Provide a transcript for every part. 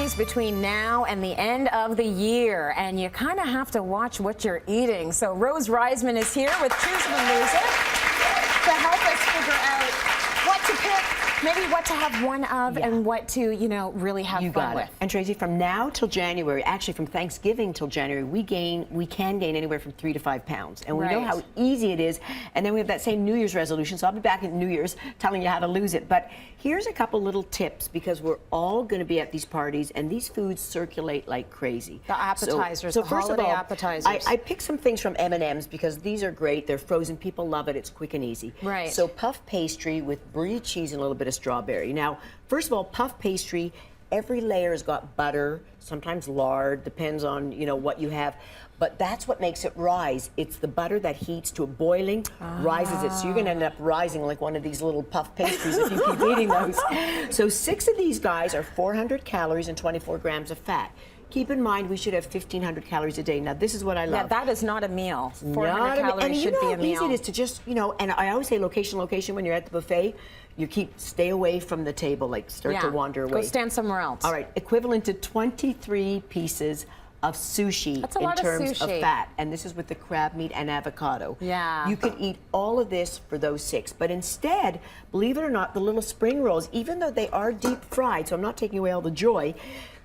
days between now and the end of the year, and you kind of have to watch what you're eating. So Rose Reisman is here with Choose It and Lose It to help us figure out what to pick, maybe what to have one of, and what to, you know, really have fun with. And Tracy, from now till January, actually from Thanksgiving till January, we can gain anywhere from 3 to 5 pounds. And we know how easy it is. And then we have that same New Year's resolution. So I'll be back in New Year's telling you how to lose it. But here's a couple little tips, because we're all going to be at these parties and these foods circulate like crazy. The appetizers, so the first holiday of all, appetizers. I picked some things from M&M's because these are great. They're frozen. People love it. It's quick and easy. Right. So puff pastry with brie cheese and a little bit of strawberry. Now, first of all, puff pastry, every layer has got butter, sometimes lard, depends on, you know, what you have. But that's what makes it rise. It's the butter that heats to a boiling, rises it. So you're gonna end up rising like one of these little puff pastries if you keep eating those. So 6 of these guys are 400 calories and 24 grams of fat. Keep in mind, we should have 1,500 calories a day. Now, this is what I love. Yeah, that is not a meal. 400 calories should be a meal. And you know how easy it is to just, you know, and I always say location when you're at the buffet. You stay away from the table, like start to wander away. Go stand somewhere else. All right, equivalent to 23 pieces of sushi in terms of fat. And this is with the crab meat and avocado. Yeah. You could eat all of this for those 6. But instead, believe it or not, the little spring rolls, even though they are deep fried, so I'm not taking away all the joy,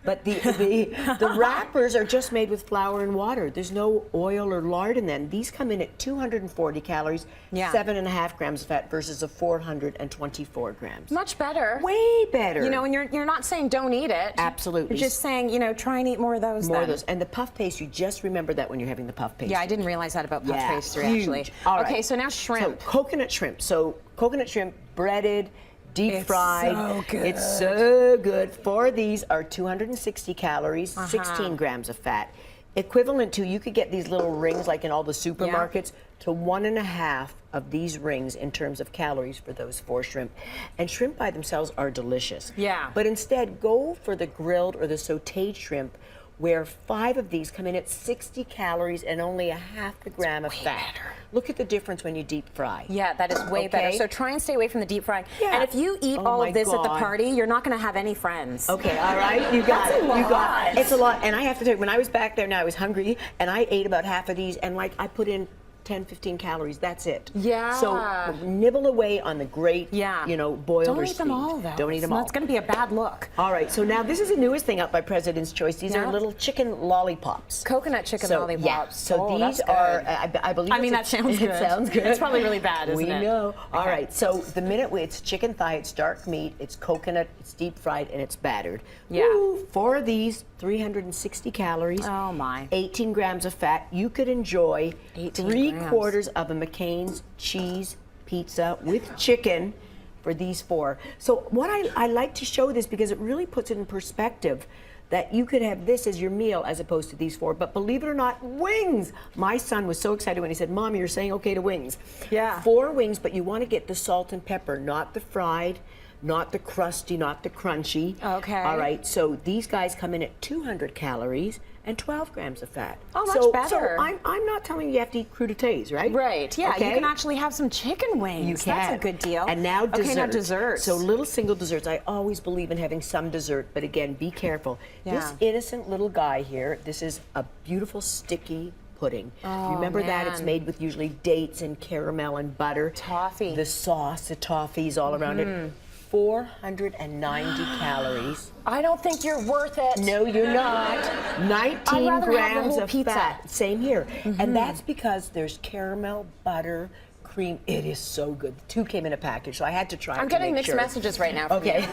but the wrappers are just made with flour and water. There's no oil or lard in them. These come in at 240 calories, 7.5 grams of fat versus a 424 grams. Much better. Way better. You know, and you're not saying don't eat it. Absolutely. You're just saying, you know, try and eat more of those. More of those. And the puff pastry, just remember that when you're having the puff pastry. Yeah, I didn't realize that about puff pastry, huge. actually. All okay, right. so now shrimp. So coconut shrimp. So coconut shrimp, breaded, deep fried. So good. It's so good. 4 of these are 260 calories, 16 grams of fat. Equivalent to, you could get these little rings like in all the supermarkets, to 1.5 of these rings in terms of calories for those 4 shrimp. And shrimp by themselves are delicious. Yeah. But instead, go for the grilled or the sauteed shrimp, where 5 of these come in at 60 calories and only a half a gram of fat. Look at the difference when you deep fry. Yeah, that is way better. So try and stay away from the deep frying. Yeah. And if you eat all of this at the party, you're not going to have any friends. Okay, all right, you got it. You got it. It's a lot. And I have to tell you, when I was back there now, I was hungry, and I ate about half of these, and like I put in 10, 15 calories. That's it. Yeah. So nibble away on the great, you know, boiled or Don't eat them steamed. all, though. Don't eat them all. It's going to be a bad look. All right. So now this is the newest thing out by President's Choice. These are little chicken lollipops. Coconut chicken lollipops. Yeah. So these are, I believe. I mean, that sounds good. It sounds good. It's probably really bad, isn't it? We know. All right. So the minute it's chicken thigh, it's dark meat, it's coconut, it's deep fried, and it's battered. Yeah. Woo, 4 of these, 360 calories. Oh my. 18 grams of fat. You could enjoy 3/4 of a McCain's cheese pizza with chicken for these 4. So what I like to show this because it really puts it in perspective that you could have this as your meal as opposed to these 4. But believe it or not, wings. My son was so excited when he said, Mom, you're saying okay to wings. Yeah. 4 wings, but you want to get the salt and pepper, not the fried, not the crusty, not the crunchy. Okay. All right, so these guys come in at 200 calories and 12 grams of fat. Oh, much better. So I'm not telling you have to eat crudités, right? Right, yeah. Okay? You can actually have some chicken wings. You can. That's a good deal. And now dessert. Okay, now desserts. So little single desserts. I always believe in having some dessert, but again, be careful. Yeah. This innocent little guy here, this is a beautiful sticky pudding. Oh, remember that? It's man. made with usually dates and caramel and butter. Toffee. The sauce, the toffees all around it. 490 calories. I don't think you're worth it. No, you're not. 19 grams of pizza. fat. Same here. And that's because there's caramel, butter, cream. It is so good. 2 came in a package, so I had to try it. I'm getting mixed messages right now. Okay.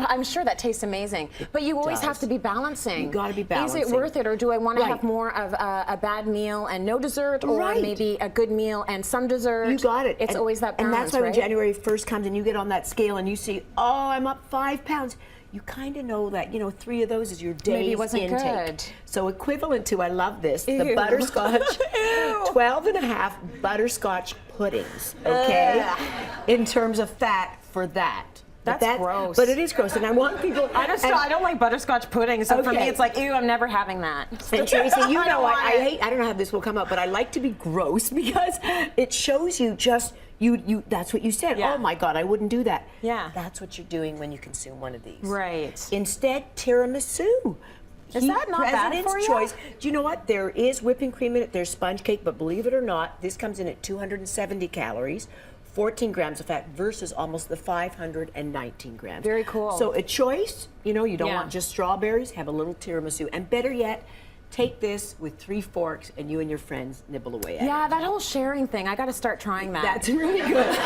I'm sure that tastes amazing, but you always have to be balancing. You got to be balancing. Is it worth it, or do I want to have more of a bad meal and no dessert, or maybe a good meal and some dessert? You got it. It's always that balance, and that's why when January 1st comes and you get on that scale and you see, oh, I'm up 5 pounds. You kind of know that, you know, 3 of those is your day's intake. Good. So equivalent to, I love this, the butterscotch, 12.5 butterscotch puddings, okay? In terms of fat for that. That's gross. But it is gross, and I want people. I don't like butterscotch pudding, so for me Okay. it's like, ew, I'm never having that. And Tracy, you I know, don't want I it. hate. I don't know how this will come up, but I like to be gross because it shows you just you. That's what you said. Yeah. Oh my God, I wouldn't do that. Yeah. That's what you're doing when you consume one of these. Right. Instead, tiramisu. Is that not bad President's for you? choice. Do you know what? There is whipping cream in it. There's sponge cake, but believe it or not, this comes in at 270 calories. 14 grams of fat versus almost the 519 grams. Very cool. So a choice, you know, you don't Yeah. want just strawberries, have a little tiramisu. And better yet, take this with 3 forks and you and your friends nibble away at it. Yeah, that whole sharing thing, I got to start trying that. That's really good.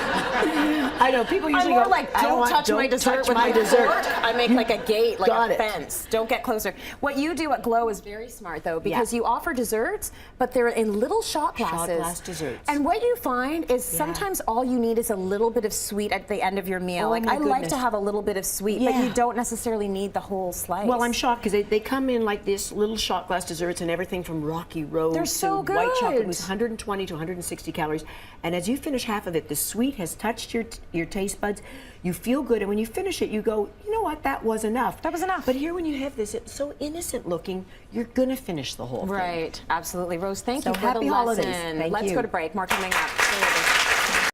I know, people I'm usually more go, like, I don't want- touch my dessert touch with my my dessert. fork. I make like a gate, like Got a it. fence. Don't get closer. What you do at Glow is very smart, though, because Yeah. you offer desserts, but they're in little shot glasses. Shot glass desserts. And what you find is sometimes all you need is a little bit of sweet at the end of your meal. Oh, like, my I like goodness. to have a little bit of sweet, but Yeah. you don't necessarily need the whole slice. Well, I'm shocked because they come in like this little shot glass desserts and everything from Rocky Road They're to so white chocolate good. mousse, 120 to 160 calories. And as you finish half of it, the sweet has touched your taste buds. You feel good, and when you finish it, you go, you know what, that was enough. That was enough. But here, when you have this, it's so innocent looking, you're gonna finish the whole thing. Right, absolutely. Rose, thank So you for happy the holidays. lesson. Thank Let's you. go to break. More coming up.